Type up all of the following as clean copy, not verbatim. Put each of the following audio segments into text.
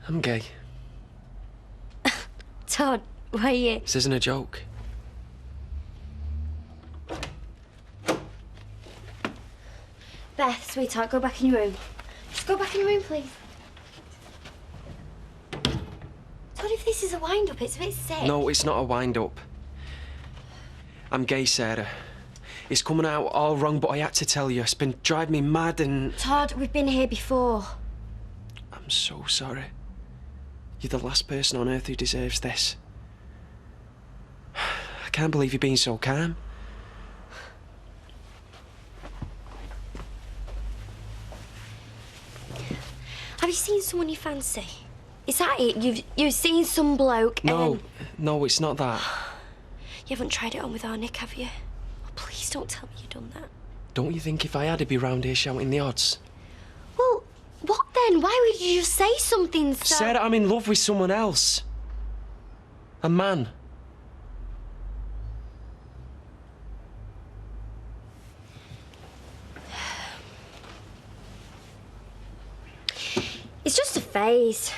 I'm gay. Todd, why are you... This isn't a joke. Beth, sweetheart, go back in your room. Just go back in your room, please. Todd, if this is a wind-up, it's a bit sick. No, it's not a wind-up. I'm gay, Sarah. It's coming out all wrong, but I had to tell you. It's been driving me mad and... Todd, we've been here before. I'm so sorry. You're the last person on earth who deserves this. I can't believe you're being so calm. Have you seen someone you fancy? Is that it? You've seen some bloke No, no, it's not that. You haven't tried it on with our Nick, have you? Oh, please don't tell me you've done that. Don't you think if I had, he'd be round here shouting the odds? Well, what then? Why would you just say something so... Sarah, I'm in love with someone else. A man. It's just a phase.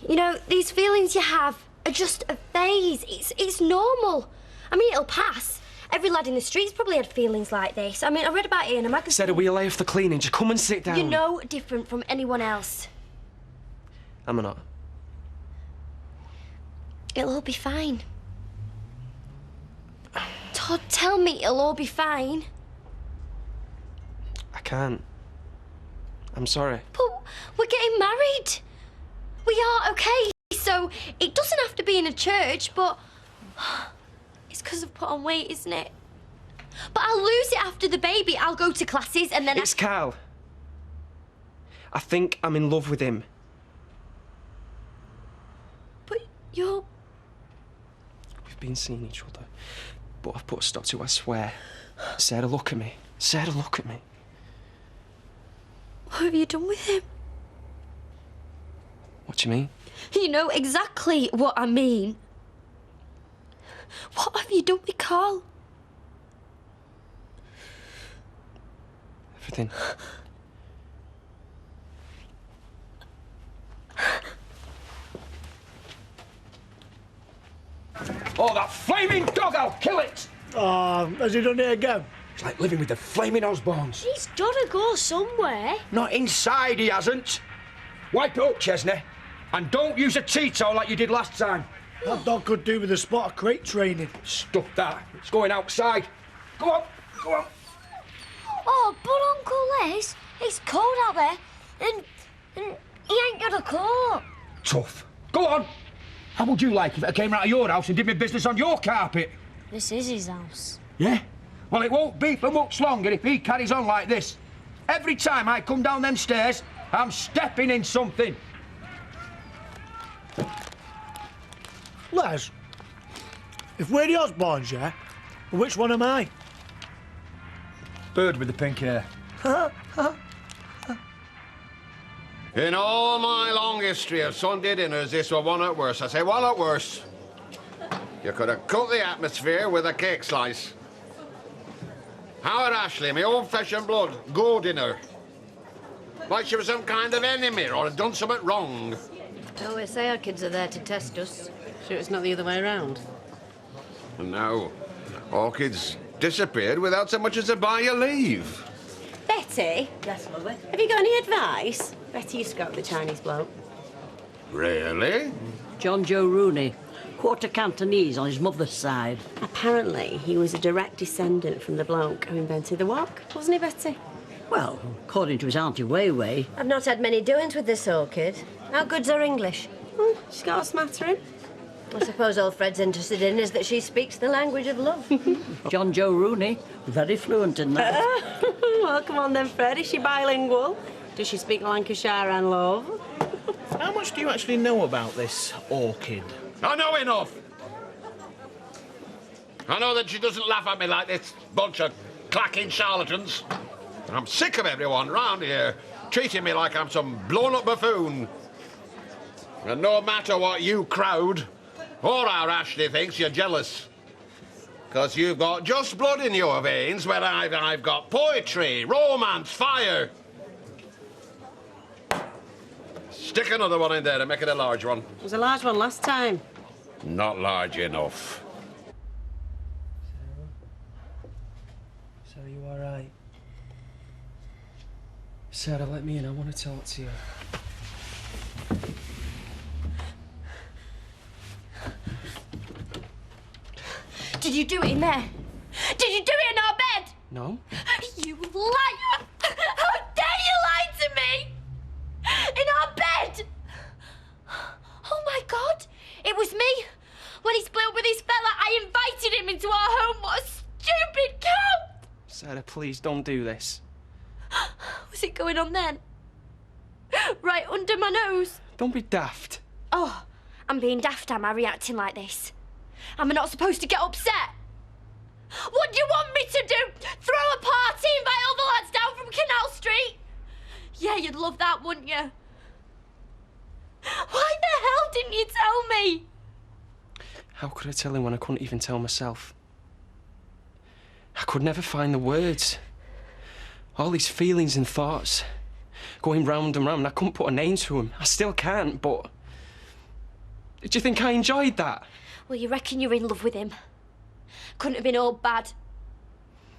You know, these feelings you have are just a phase. It's normal. I mean, it'll pass. Every lad in the streets probably had feelings like this. I mean, I read about it in a magazine. Sarah, will you lay off the cleaning? Just come and sit down. You're no different from anyone else. Am I not? It'll all be fine. Todd, tell me it'll all be fine. I can't. I'm sorry. But we're getting married. We are, okay. So it doesn't have to be in a church, but it's because I've put on weight, isn't it? But I'll lose it after the baby. I'll go to classes and then It's Carl. I think I'm in love with him. But you're... We've been seeing each other, but I've put a stop to it, I swear. Sarah, look at me. Sarah, look at me. What have you done with him? What do you mean? You know exactly what I mean. What have you done with Carl? Everything. Oh, that flaming dog! I'll kill it! Has he done it again? It's like living with the flaming Osborns. He's gotta go somewhere. Not inside, he hasn't. Wipe it up, Chesney. And don't use a Tito like you did last time. That dog could do with a spot of crate training. Stuff that. It's going outside. Go on, go on. Oh, but Uncle Les, it's cold out there, and he ain't got a coat. Tough. Go on. How would you like if I came round to your house and did my business on your carpet? This is his house. Yeah? Well, it won't be for much longer if he carries on like this. Every time I come down them stairs, I'm stepping in something. Les, if we're the Osborns, yeah, which one am I? Bird with the pink hair. In all my long history of Sunday dinners, this was one at worst. I say one at worst. You could have cut the atmosphere with a cake slice. Howard Ashley, my old flesh and blood, go dinner. Like she was some kind of enemy or had done something wrong. Oh, we say our kids are there to test us. Sure it's not the other way around. And now, orchids disappeared without so much as a buy your leave. Betty? Yes, lovely. Have you got any advice? Betty used to go with the Chinese bloke. Really? John Joe Rooney, quarter Cantonese on his mother's side. Apparently, he was a direct descendant from the bloke who invented the wok, wasn't he, Betty? Well, according to his Auntie Weiwei. I've not had many doings with this orchid. How good's her English? She's got a smattering. I suppose all Fred's interested in is that she speaks the language of love. John Joe Rooney, very fluent in that. Well, come on then, Fred. Is she bilingual? Does she speak Lancashire and love? How much do you actually know about this orchid? I know enough. I know that she doesn't laugh at me like this bunch of clacking charlatans. I'm sick of everyone round here treating me like I'm some blown-up buffoon. And no matter what you crowd or our Ashley thinks, you're jealous. Because you've got just blood in your veins, where I've got poetry, romance, fire. Stick another one in there and make it a large one. It was a large one last time. Not large enough. Sarah, you all right? Sarah, let me in. I want to talk to you. Did you do it in there? Did you do it in our bed? No? You liar! How dare you lie to me? In our bed! Oh my God! It was me! When he split up with his fella, I invited him into our home. What a stupid cow! Sarah, please don't do this. Was it going on then? Right under my nose? Don't be daft. Oh, I'm being daft, am I, reacting like this? Am I not supposed to get upset? What do you want me to do? Throw a party, invite all the lads down from Canal Street? Yeah, you'd love that, wouldn't you? Why the hell didn't you tell me? How could I tell him when I couldn't even tell myself? I could never find the words. All these feelings and thoughts going round and round. I couldn't put a name to them. I still can't, but... Did you think I enjoyed that? Well, you reckon you're in love with him? Couldn't have been all bad.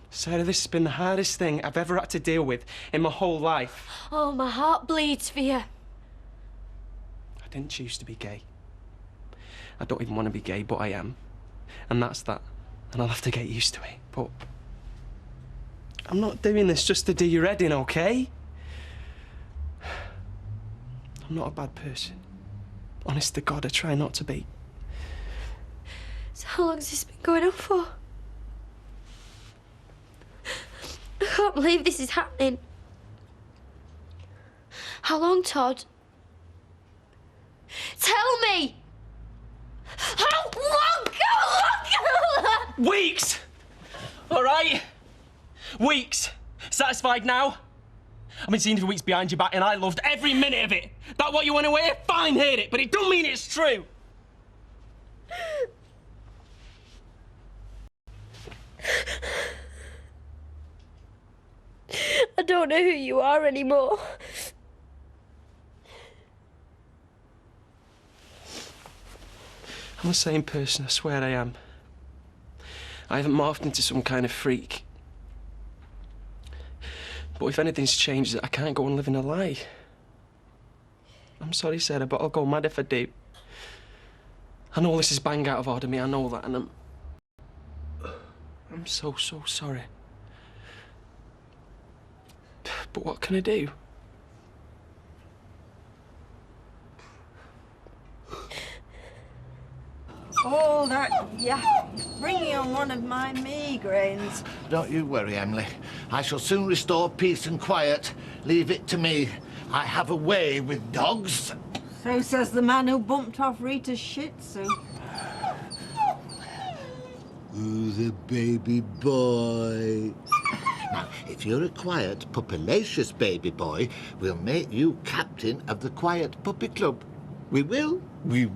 Sarah, this has been the hardest thing I've ever had to deal with in my whole life. Oh, my heart bleeds for you. I didn't choose to be gay. I don't even want to be gay, but I am. And that's that. And I'll have to get used to it. But I'm not doing this just to do your head in, okay? I'm not a bad person. Honest to God, I try not to be. So how long has this been going on for? I can't believe this is happening. How long, Todd? Tell me! How long? Weeks! All right? Weeks. Satisfied now? I've been seeing you for weeks behind your back and I loved every minute of it. That what you want to hear? Fine, hear it, but it don't mean it's true. I don't know who you are anymore. I'm the same person, I swear I am. I haven't morphed into some kind of freak. But if anything's changed, I can't go on living a lie. I'm sorry, Sarah, but I'll go mad if I do. I know this is bang out of order, me, I know that, and I'm so sorry. But what can I do? Oh, that bringing on one of my migraines. Don't you worry, Emily. I shall soon restore peace and quiet. Leave it to me. I have a way with dogs. So says the man who bumped off Rita's Shih Tzu. Ooh, the baby boy. Now, if you're a quiet, pupilacious baby boy, we'll make you captain of the Quiet Puppy Club. We will. We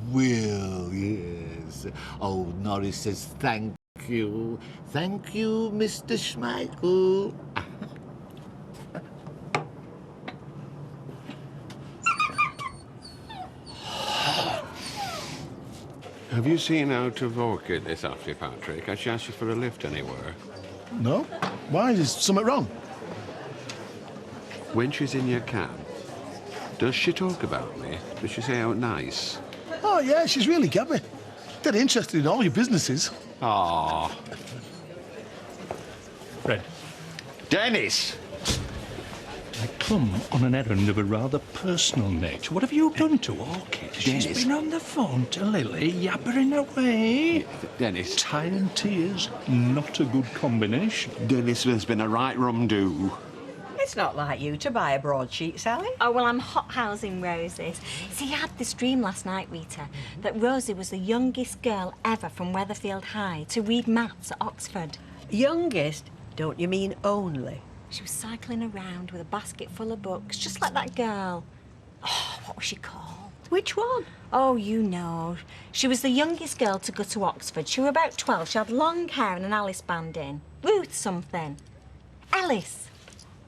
will, yes. Oh, Norris says thank you. Thank you, Mr. Schmeichel. Have you seen out of Orchid this afternoon, Patrick? Has she asked you for a lift anywhere? No? Why? Is something wrong? When she's in your cab, does she talk about me? Does she say how nice? Oh, yeah, she's really gabby. Dead interested in all your businesses. Ah, Fred, Dennis! I come on an errand of a rather personal nature. What have you done to Orchid? She's Dennis. been on the phone to Lily, yabbering away. Dennis. Tie and tears, not a good combination. Dennis, there's been a right rum do. It's not like you to buy a broadsheet, Sally. Oh, well, I'm hothousing Rosie's. See, I had this dream last night, Rita, that Rosie was the youngest girl ever from Weatherfield High to read maths at Oxford. Youngest? Don't you mean only? She was cycling around with a basket full of books, just like that girl. Oh, what was she called? Which one? Oh, you know. She was the youngest girl to go to Oxford. She was about 12. She had long hair and an Alice band in. Ruth something. Alice.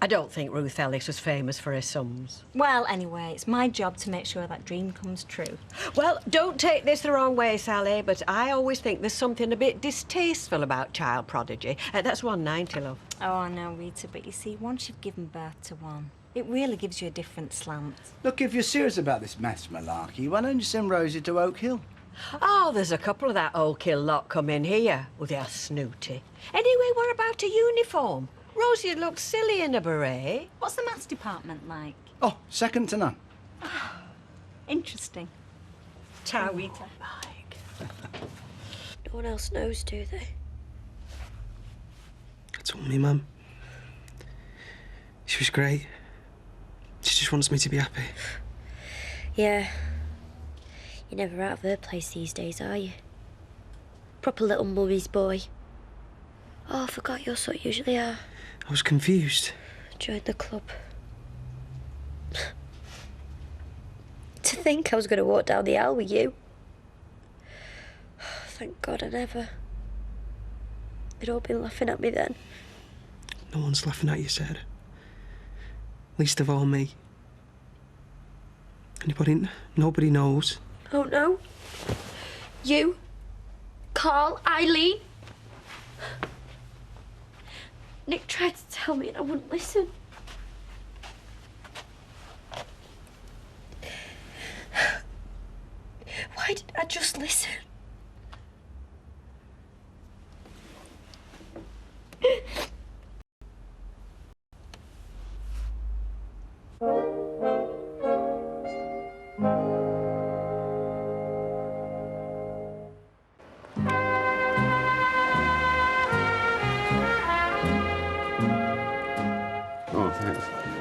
I don't think Ruth Ellis was famous for her sums. Well, anyway, it's my job to make sure that dream comes true. Well, don't take this the wrong way, Sally, but I always think there's something a bit distasteful about child prodigy. That's 190, love. Oh, I know, Rita, but you see, once you've given birth to one, it really gives you a different slant. Look, if you're serious about this maths malarkey, why don't you send Rosie to Oak Hill? Oh, there's a couple of that Oak Hill lot come in here. Oh, they are snooty. Anyway, what about a uniform? Rosie looked silly in a beret. What's the maths department like? Oh, second to none. Interesting. Ciao, Rita. No one else knows, do they? I told me, Mum. She was great. She just wants me to be happy. Yeah. You're never out of her place these days, are you? Proper little mummy's boy. Oh, I forgot you're so usually are. I was confused. Joined the club. To think I was going to walk down the aisle with you. Thank God I never. They'd all been laughing at me then. No one's laughing at you, Sarah. Least of all me. Nobody knows. Oh no. You, Carl, Eileen. Nick tried to tell me and I wouldn't listen. Why didn't I just listen?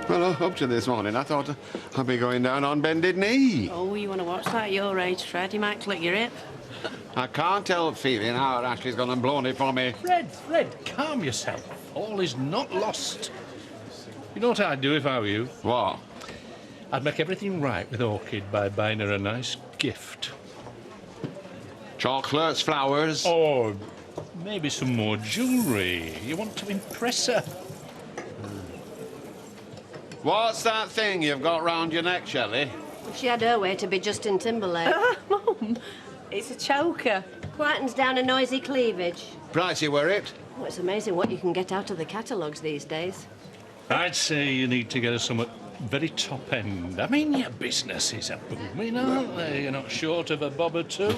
Well, up to this morning, I thought I'd be going down on bended knee. Oh, you want to watch that at your age, Fred? You might click your hip. I can't help feeling how Ashley's gone and blown it for me. Fred, calm yourself. All is not lost. You know what I'd do if I were you? What? I'd make everything right with Orchid by buying her a nice gift. Chocolates, flowers. Or maybe some more jewellery. You want to impress her. What's that thing you've got round your neck, Shelley? If she had her way, to be Justin Timberlake. Mum, it's a choker. Quietens down a noisy cleavage. Pricey were it? Oh, it's amazing what you can get out of the catalogues these days. I'd say you need to get her some at very top end. I mean, your business is a booming, aren't they? You're not short of a bob or two.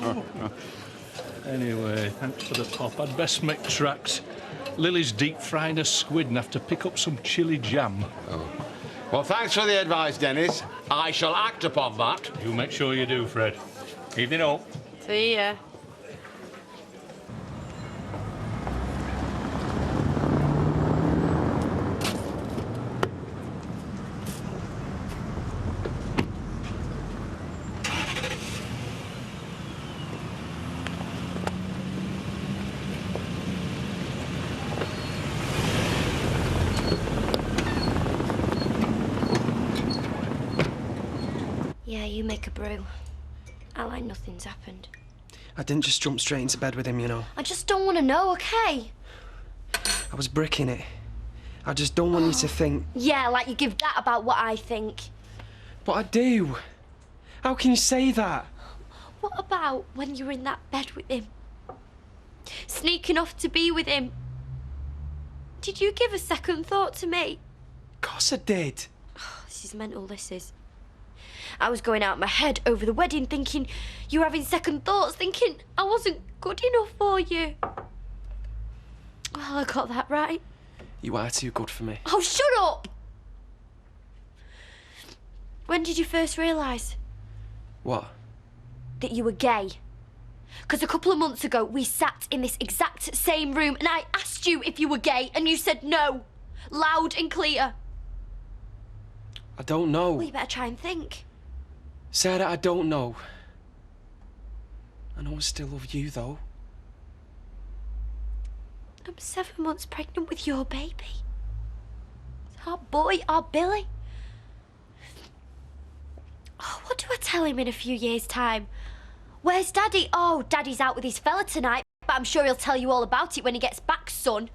Anyway, thanks for the pop. I'd best make tracks. Lily's deep frying a squid and have to pick up some chili jam. Oh. Well, thanks for the advice, Dennis. I shall act upon that. You make sure you do, Fred. Evening all. See ya. Yeah, you make a brew. I like nothing's happened. I didn't just jump straight into bed with him, you know. I just don't want to know, okay? I was bricking it. I just don't want you to think... Yeah, like you give that about what I think. But I do. How can you say that? What about when you were in that bed with him? Sneaking off to be with him? Did you give a second thought to me? Of course I did. This is mental, this is. I was going out my head over the wedding thinking you were having second thoughts, thinking I wasn't good enough for you. Well, I got that right. You are too good for me. Oh, shut up! When did you first realise? What? That you were gay. Because a couple of months ago, we sat in this exact same room and I asked you if you were gay and you said no. Loud and clear. I don't know. Well, you better try and think. Sarah, I don't know. I know I still love you, though. I'm 7 months pregnant with your baby. It's our boy, our Billy. Oh, what do I tell him in a few years' time? Where's Daddy? Oh, Daddy's out with his fella tonight, but I'm sure he'll tell you all about it when he gets back, son.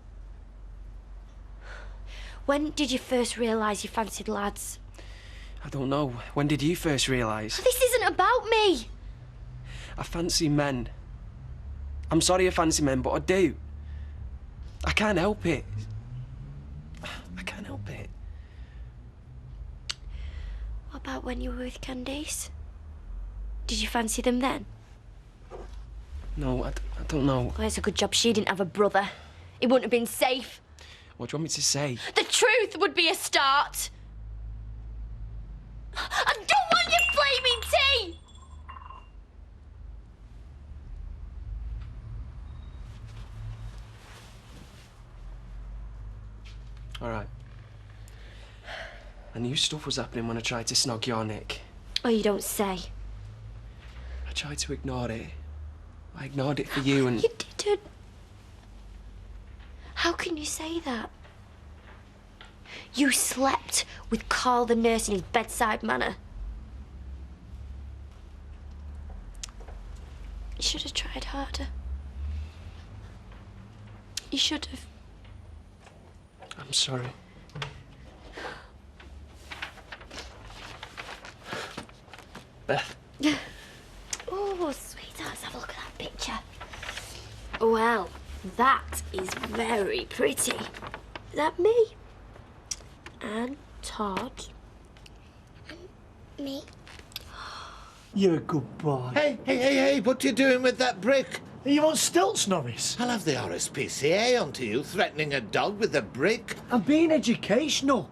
When did you first realise you fancied lads? I don't know. When did you first realise? This isn't about me. I fancy men. I'm sorry I fancy men, but I do. I can't help it. I can't help it. What about when you were with Candice? Did you fancy them then? No, I don't know. Well, it's a good job she didn't have a brother. It wouldn't have been safe. What do you want me to say? The truth would be a start. I don't want your flaming tea! All right. I knew stuff was happening when I tried to snog your neck. Oh, you don't say. I tried to ignore it. I ignored it for you and... You didn't. How can you say that? You slept with Carl the nurse in his bedside manner. You should have tried harder. You should have. I'm sorry. Beth. Oh, sweetheart, let's have a look at that picture. Well, that is very pretty. Is that me? And Todd. And me. You're a good boy. Hey, what are you doing with that brick? Are you on stilts, Norris? I'll have the RSPCA onto you, threatening a dog with a brick. I'm being educational.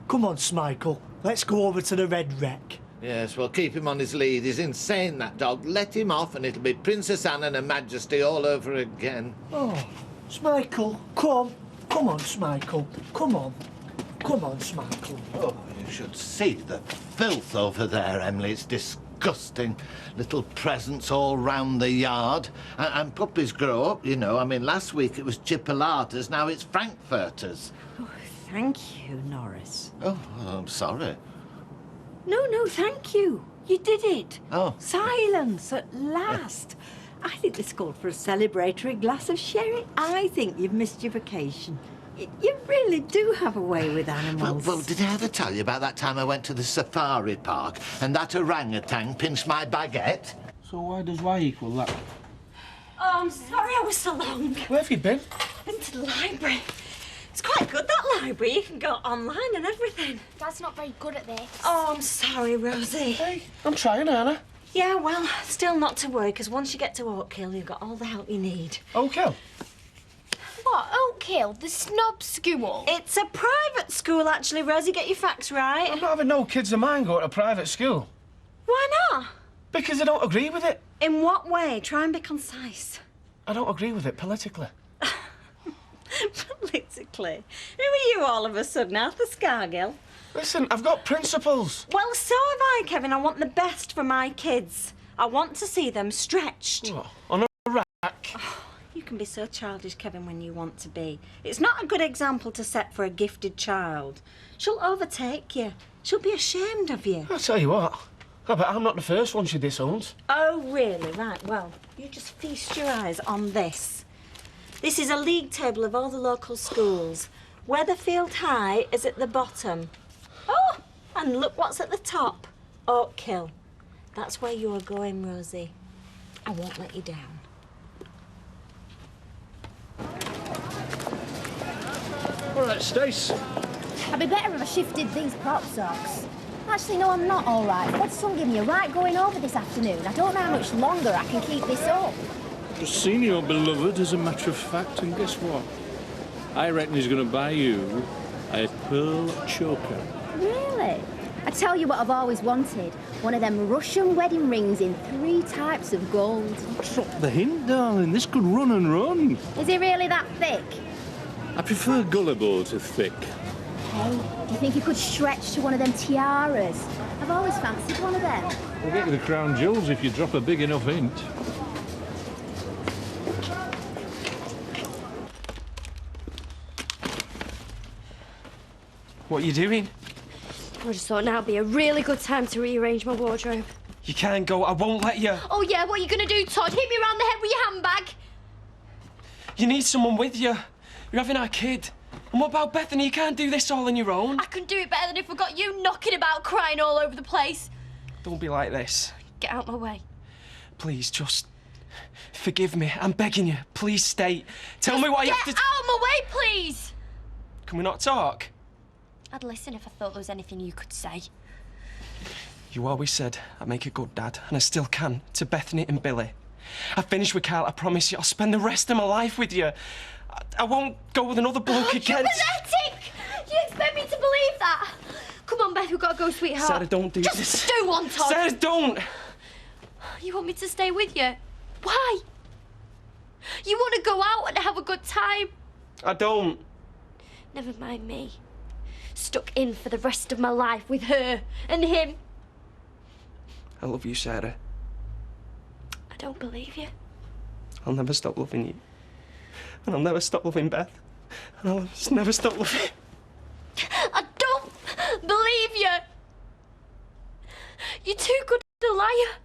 Come on, Smichael. Let's go over to the Red Wreck. Yes, well, keep him on his lead. He's insane, that dog. Let him off and it'll be Princess Anne and Her Majesty all over again. Oh, Smichael, come. Come on, Smichael. Come on. Come on, Smichael. Oh, you should see the filth over there, Emily. It's disgusting. Little presents all round the yard. And puppies grow up, you know. I mean, last week it was chipolatas, now it's frankfurters. Oh, thank you, Norris. Oh, I'm sorry. No, thank you. You did it. Oh. Silence at last. I think this called for a celebratory glass of sherry. I think you've missed your vacation. You really do have a way with animals. Well, did I ever tell you about that time I went to the safari park and that orangutan pinched my baguette? So why does Y equal that? Oh, I'm sorry I was so long. Where have you been? Been to the library. It's quite good, that library. You can go online and everything. Dad's not very good at this. Oh, I'm sorry, Rosie. Hey, I'm trying, Anna. Yeah, well, still not to worry, because once you get to Oak Hill, you've got all the help you need. Oak Hill? What, Oak Hill? The snob school? It's a private school, actually, Rosie. Get your facts right. I'm not having no kids of mine go to a private school. Why not? Because I don't agree with it. In what way? Try and be concise. I don't agree with it politically. Politically? Who are you all of a sudden, Arthur Scargill? Listen, I've got principles. Well, so have I, Kevin. I want the best for my kids. I want to see them stretched. What, on a rack? Oh, you can be so childish, Kevin, when you want to be. It's not a good example to set for a gifted child. She'll overtake you. She'll be ashamed of you. I'll tell you what. I bet I'm not the first one she disowns. Oh, really? Right, well, you just feast your eyes on this. This is a league table of all the local schools. Weatherfield High is at the bottom. Oh, and look what's at the top. Oak Hill. That's where you're going, Rosie. I won't let you down. All right, Stace. I'd be better if I shifted these pop socks. Actually, no, I'm not all right. Fred's son gave me a right going over this afternoon. I don't know how much longer I can keep this up. Just seen your beloved, as a matter of fact, and guess what? I reckon he's going to buy you a pearl choker. Really? I tell you what I've always wanted. One of them Russian wedding rings in 3 types of gold. Drop the hint, darling. This could run and run. Is it really that thick? I prefer gullible to thick. Hey, do you think you could stretch to one of them tiaras? I've always fancied one of them. We'll get you the crown jewels if you drop a big enough hint. What are you doing? I just thought now would be a really good time to rearrange my wardrobe. You can't go. I won't let you. Oh, yeah, what are you going to do, Todd? Hit me around the head with your handbag? You need someone with you. You're having our kid. And what about Bethany? You can't do this all on your own. I can do it better than if I got you knocking about, crying all over the place. Don't be like this. Get out my way. Please, just forgive me. I'm begging you. Please stay. Tell me what you have to... Get out of my way, please! Can we not talk? I'd listen if I thought there was anything you could say. You always said I'd make a good dad, and I still can, to Bethany and Billy. I finished with Carl, I promise you, I'll spend the rest of my life with you. I won't go with another bloke again. You're pathetic! You expect me to believe that? Come on, Beth, we've got to go, sweetheart. Sarah, don't do this. Just do one, Todd. Sarah, don't! You want me to stay with you? Why? You want to go out and have a good time? I don't. Never mind me. Stuck in for the rest of my life with her and him. I love you, Sarah. I don't believe you. I'll never stop loving you. And I'll never stop loving Beth. And I'll never stop loving you. I don't believe you. You're too good a liar.